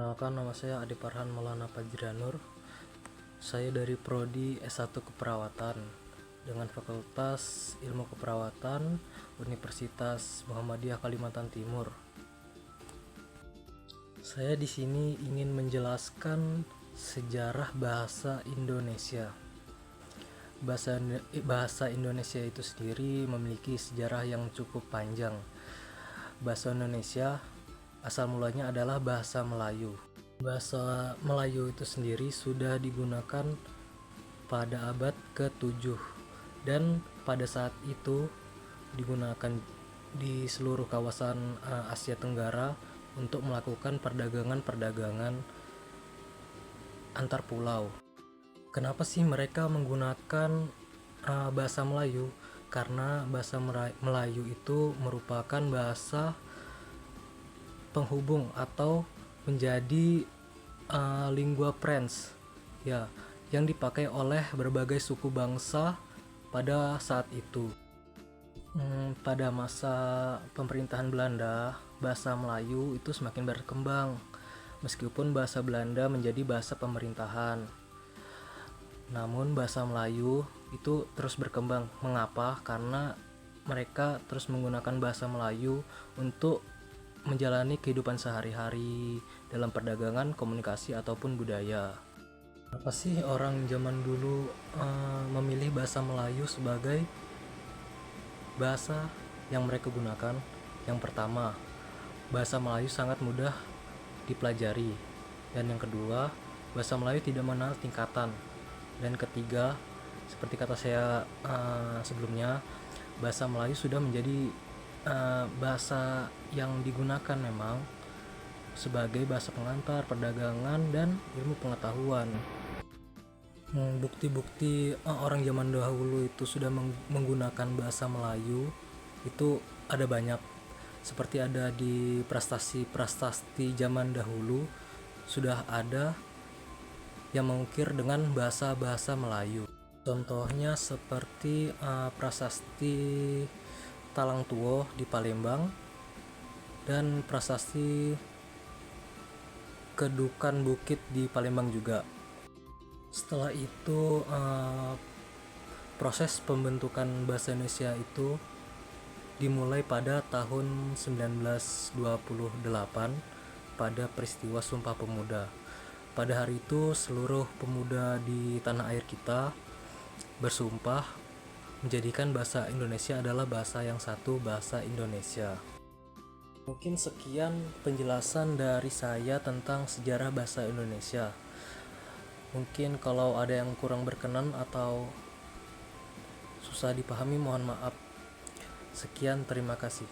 Perkenalkan, nama saya Ade Farhan Maulana Fajrianur. Saya dari Prodi S1 Keperawatan dengan Fakultas Ilmu Keperawatan Universitas Muhammadiyah Kalimantan Timur. Saya di sini ingin menjelaskan sejarah bahasa Indonesia. Bahasa Indonesia itu sendiri memiliki sejarah yang cukup panjang. Bahasa Indonesia asal mulanya adalah bahasa Melayu. Bahasa Melayu itu sendiri sudah digunakan pada abad ke-7 dan pada saat itu digunakan di seluruh kawasan Asia Tenggara untuk melakukan perdagangan antar pulau. Kenapa sih mereka menggunakan bahasa Melayu? Karena bahasa Melayu itu merupakan bahasa penghubung atau menjadi lingua franca ya, yang dipakai oleh berbagai suku bangsa pada saat itu. Pada masa pemerintahan Belanda, bahasa Melayu itu semakin berkembang meskipun bahasa Belanda menjadi bahasa pemerintahan. Namun bahasa Melayu itu terus berkembang. Mengapa? Karena mereka terus menggunakan bahasa Melayu untuk menjalani kehidupan sehari-hari dalam perdagangan, komunikasi, ataupun budaya. Apa sih orang zaman dulu memilih bahasa Melayu sebagai bahasa yang mereka gunakan? Yang pertama, bahasa Melayu sangat mudah dipelajari. Dan yang kedua, bahasa Melayu tidak mengenal tingkatan. Dan ketiga, seperti kata saya sebelumnya, bahasa Melayu sudah menjadi bahasa yang digunakan memang sebagai bahasa pengantar, perdagangan, dan ilmu pengetahuan. Bukti-bukti orang zaman dahulu itu sudah menggunakan bahasa Melayu itu ada banyak. Seperti ada di prasasti zaman dahulu sudah ada yang mengukir dengan bahasa-bahasa Melayu. Contohnya seperti prasasti Talang Tuo di Palembang dan prasasti Kedukan Bukit di Palembang juga. Setelah itu proses pembentukan bahasa Indonesia itu dimulai pada tahun 1928 pada peristiwa Sumpah Pemuda. Pada hari itu seluruh pemuda di tanah air kita bersumpah menjadikan bahasa Indonesia adalah bahasa yang satu, bahasa Indonesia. Mungkin sekian penjelasan dari saya tentang sejarah bahasa Indonesia. Mungkin kalau ada yang kurang berkenan atau susah dipahami, mohon maaf. Sekian, terima kasih.